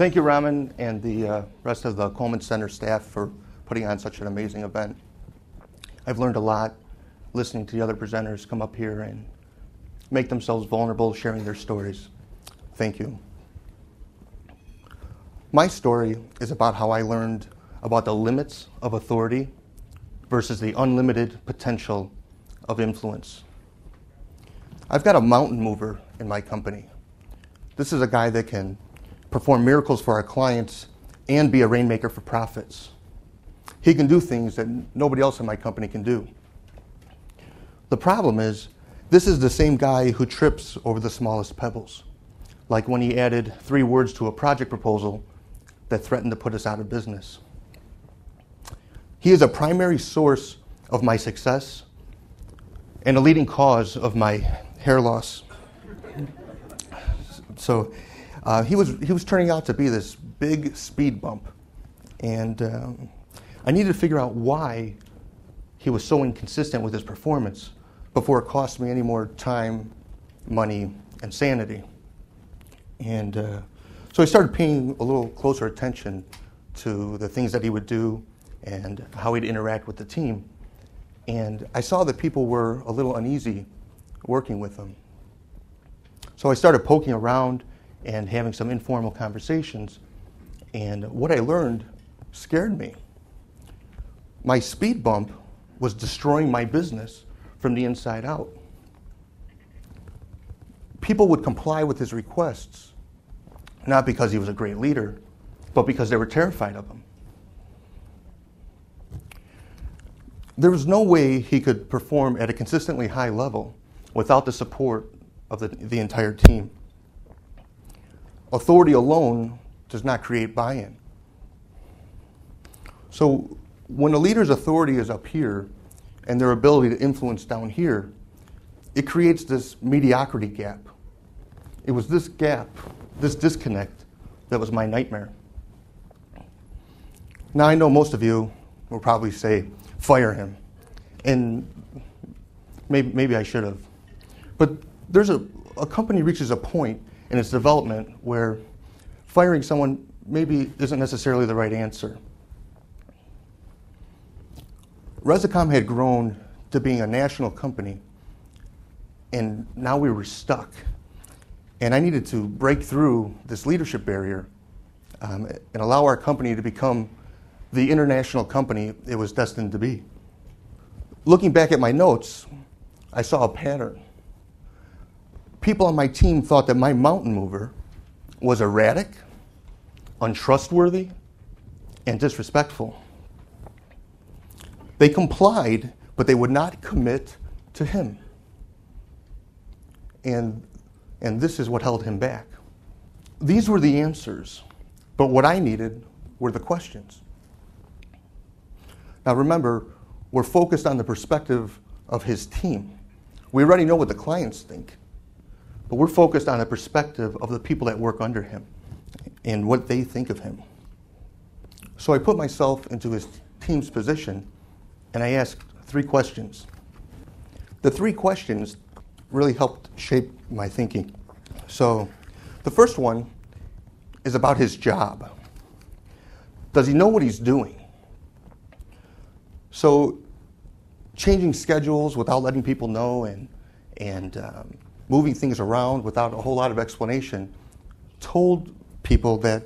Thank you, Raman, and the rest of the Coleman Center staff for putting on such an amazing event. I've learned a lot listening to the other presenters come up here and make themselves vulnerable, sharing their stories. Thank you. My story is about how I learned about the limits of authority versus the unlimited potential of influence. I've got a mountain mover in my company. This is a guy that can perform miracles for our clients and be a rainmaker for profits. He can do things that nobody else in my company can do. The problem is, this is the same guy who trips over the smallest pebbles, like when he added 3 words to a project proposal that threatened to put us out of business. He is a primary source of my success and a leading cause of my hair loss. So he was turning out to be this big speed bump, and I needed to figure out why he was so inconsistent with his performance before it cost me any more time, money, and sanity. And so I started paying a little closer attention to the things that he would do and how he'd interact with the team. And I saw that people were a little uneasy working with him. So I started poking around and having some informal conversations. And what I learned scared me. My speed bump was destroying my business from the inside out. People would comply with his requests, not because he was a great leader, but because they were terrified of him. There was no way he could perform at a consistently high level without the support of the entire team. Authority alone does not create buy-in. So when a leader's authority is up here and their ability to influence down here, it creates this mediocrity gap. It was this gap, this disconnect, that was my nightmare. Now I know most of you will probably say, fire him. And maybe I should have. But there's a company reaches a point in its development where firing someone maybe isn't necessarily the right answer. Resicom had grown to being a national company, and now we were stuck. And I needed to break through this leadership barrier and allow our company to become the international company it was destined to be. Looking back at my notes, I saw a pattern. People on my team thought that my mountain mover was erratic, untrustworthy, and disrespectful. They complied, but they would not commit to him. And this is what held him back. These were the answers, but what I needed were the questions. Now remember, we're focused on the perspective of his team. We already know what the clients think, but we're focused on the perspective of the people that work under him and what they think of him. So I put myself into his team's position and I asked 3 questions. The 3 questions really helped shape my thinking. So the first one is about his job. Does he know what he's doing? So changing schedules without letting people know and moving things around without a whole lot of explanation told people that,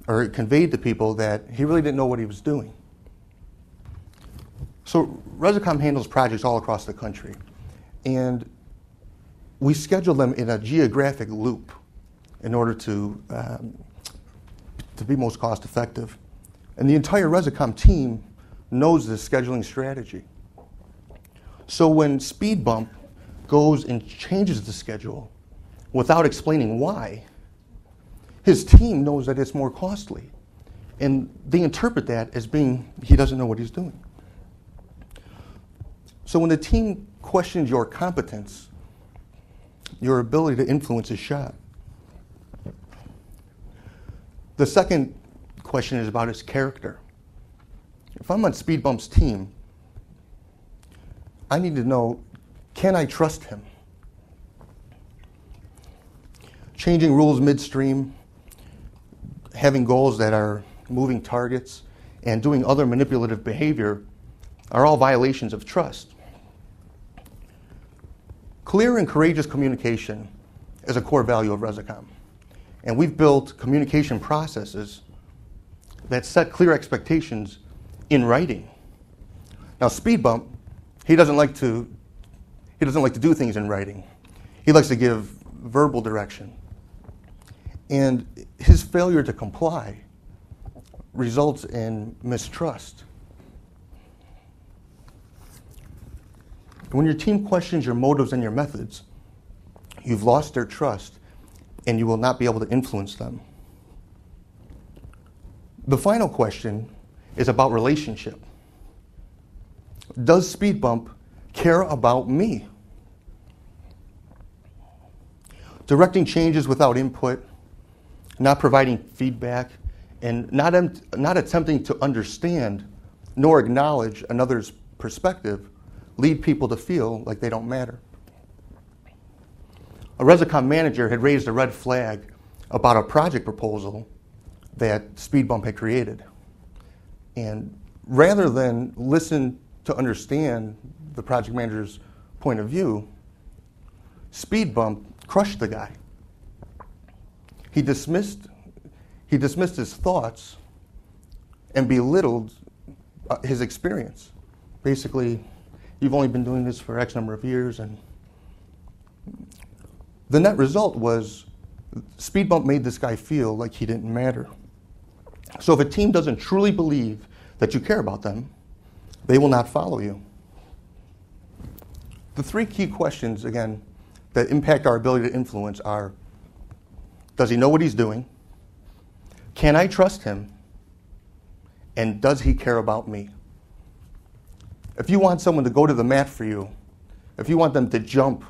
or it conveyed to people that he really didn't know what he was doing. So Resicom handles projects all across the country, and we schedule them in a geographic loop in order to be most cost effective. And the entire Resicom team knows this scheduling strategy. So when Speed Bump goes and changes the schedule without explaining why, his team knows that it's more costly. And they interpret that as being he doesn't know what he's doing. So when the team questions your competence, your ability to influence is shot. The second question is about his character. If I'm on Speed Bump's team, I need to know, can I trust him? Changing rules midstream, having goals that are moving targets, and doing other manipulative behavior are all violations of trust. Clear and courageous communication is a core value of Resicom. And we've built communication processes that set clear expectations in writing. Now, Speed Bump, he doesn't like to do things in writing. He likes to give verbal direction. And his failure to comply results in mistrust. When your team questions your motives and your methods, you've lost their trust and you will not be able to influence them. The final question is about relationship. Does Speed Bump care about me? Directing changes without input, not providing feedback, and not attempting to understand nor acknowledge another's perspective lead people to feel like they don't matter. A Resicom manager had raised a red flag about a project proposal that Speed Bump had created. And rather than listen to understand the project manager's point of view, Speed Bump crushed the guy. He dismissed his thoughts and belittled his experience. Basically, you've only been doing this for X number of years, and the net result was Speed Bump made this guy feel like he didn't matter. So if a team doesn't truly believe that you care about them, they will not follow you. The three key questions, again, that impact our ability to influence are, does he know what he's doing? Can I trust him? And does he care about me? If you want someone to go to the mat for you, if you want them to jump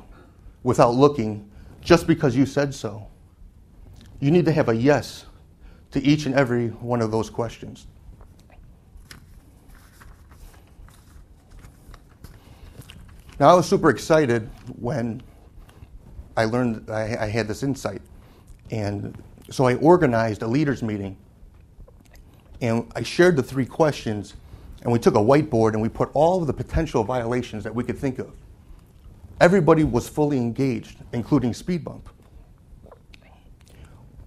without looking just because you said so, you need to have a yes to each and every one of those questions. Now, I was super excited when I learned I had this insight. And so I organized a leaders meeting. And I shared the three questions, and we took a whiteboard and we put all of the potential violations that we could think of. Everybody was fully engaged, including Speed Bump.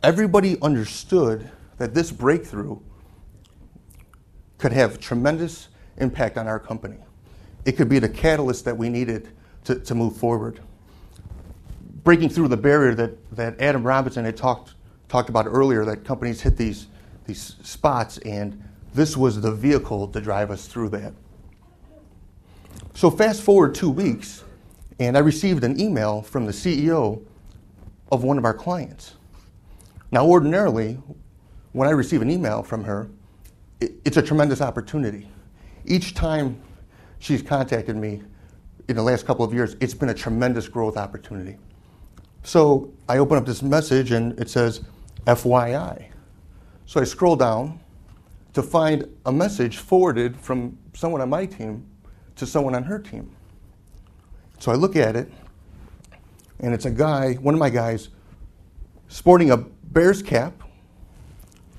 Everybody understood that this breakthrough could have tremendous impact on our company. It could be the catalyst that we needed to move forward. Breaking through the barrier that Adam Robinson had talked about earlier, that companies hit these spots, and this was the vehicle to drive us through that. So fast forward 2 weeks, and I received an email from the CEO of one of our clients. Now, ordinarily, when I receive an email from her, it's a tremendous opportunity. Each time she's contacted me in the last couple of years, it's been a tremendous growth opportunity. So I open up this message and it says, FYI. So I scroll down to find a message forwarded from someone on my team to someone on her team. So I look at it, and it's a guy, one of my guys, sporting a Bears cap,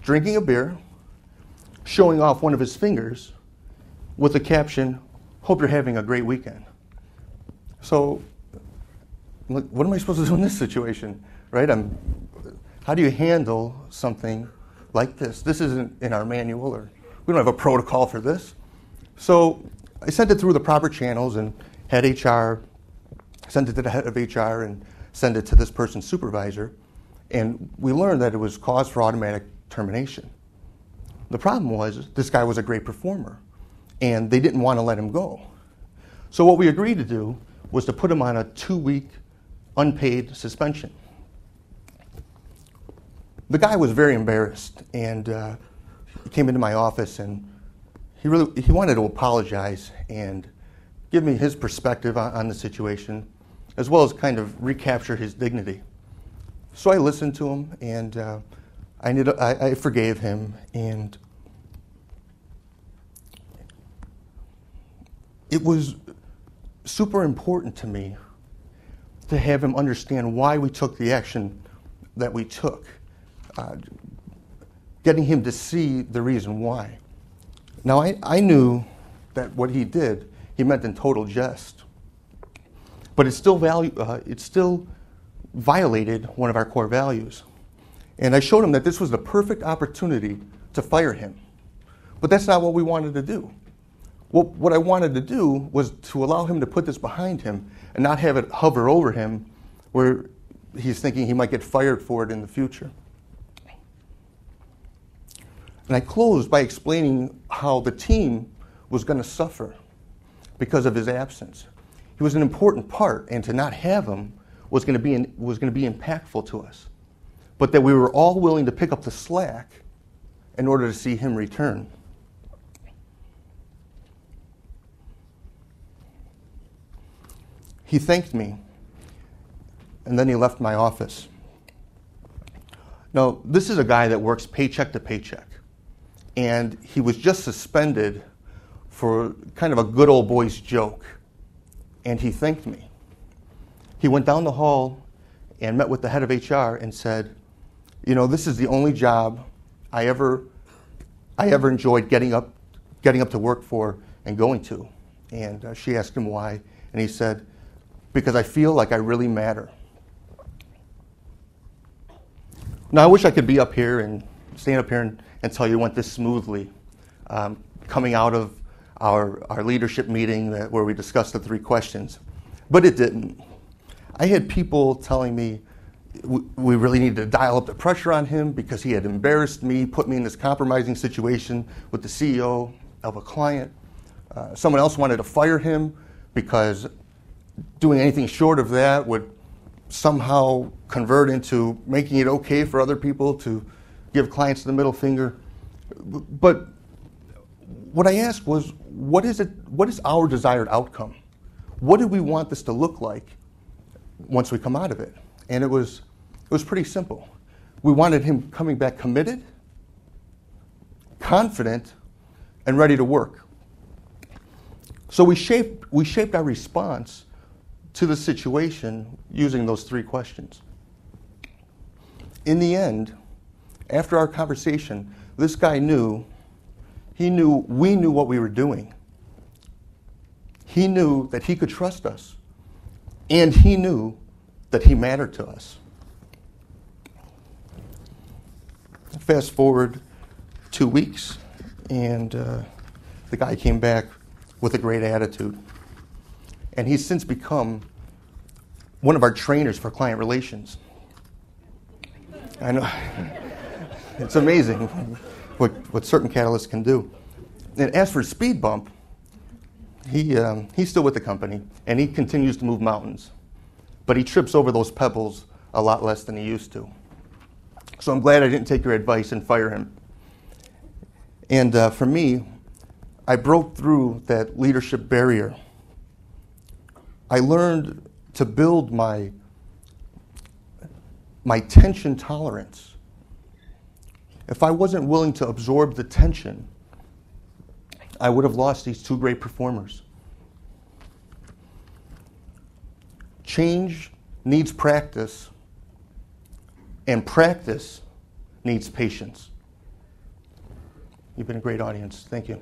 drinking a beer, showing off one of his fingers with the caption, "Hope you're having a great weekend." So, what am I supposed to do in this situation, right? How do you handle something like this? This isn't in our manual, or we don't have a protocol for this. So I sent it through the proper channels and had HR send it to the head of HR and send it to this person's supervisor. And we learned that it was cause for automatic termination. The problem was this guy was a great performer, and they didn't want to let him go. So what we agreed to do was to put him on a 2-week unpaid suspension. The guy was very embarrassed, and he came into my office, and he wanted to apologize and give me his perspective on the situation, as well as kind of recapture his dignity. So I listened to him, and I forgave him, and it was super important to me to have him understand why we took the action that we took. getting him to see the reason why. Now, I knew that what he did, he meant in total jest. But it still violated one of our core values. And I showed him that this was the perfect opportunity to fire him. But that's not what we wanted to do. What I wanted to do was to allow him to put this behind him and not have it hover over him where he's thinking he might get fired for it in the future. And I closed by explaining how the team was going to suffer because of his absence. He was an important part, and to not have him was going to be impactful to us. But that we were all willing to pick up the slack in order to see him return. He thanked me, and then he left my office. Now, this is a guy that works paycheck to paycheck, and he was just suspended for kind of a good old boy's joke, and he thanked me. He went down the hall and met with the head of HR and said, you know, this is the only job I ever enjoyed getting up to work for and going to. And she asked him why, and he said, because I feel like I really matter. Now, I wish I could be up here and stand up here and tell you it went this smoothly. Coming out of our leadership meeting where we discussed the 3 questions, but it didn't. I had people telling me we really needed to dial up the pressure on him because he had embarrassed me, put me in this compromising situation with the CEO of a client. Someone else wanted to fire him because doing anything short of that would somehow convert into making it okay for other people to give clients the middle finger. But what I asked was, what is our desired outcome? What do we want this to look like once we come out of it? And it was pretty simple. We wanted him coming back committed, confident, and ready to work. So we shaped our response to the situation using those 3 questions. In the end, after our conversation, this guy knew, we knew what we were doing. He knew that he could trust us, and he knew that he mattered to us. Fast forward 2 weeks, and the guy came back with a great attitude. And he's since become one of our trainers for client relations. I know. It's amazing what certain catalysts can do. And as for Speed Bump, he's still with the company, and he continues to move mountains. But he trips over those pebbles a lot less than he used to. So I'm glad I didn't take your advice and fire him. And for me, I broke through that leadership barrier. I learned to build my tension tolerance. If I wasn't willing to absorb the tension, I would have lost these 2 great performers. Change needs practice, and practice needs patience. You've been a great audience. Thank you.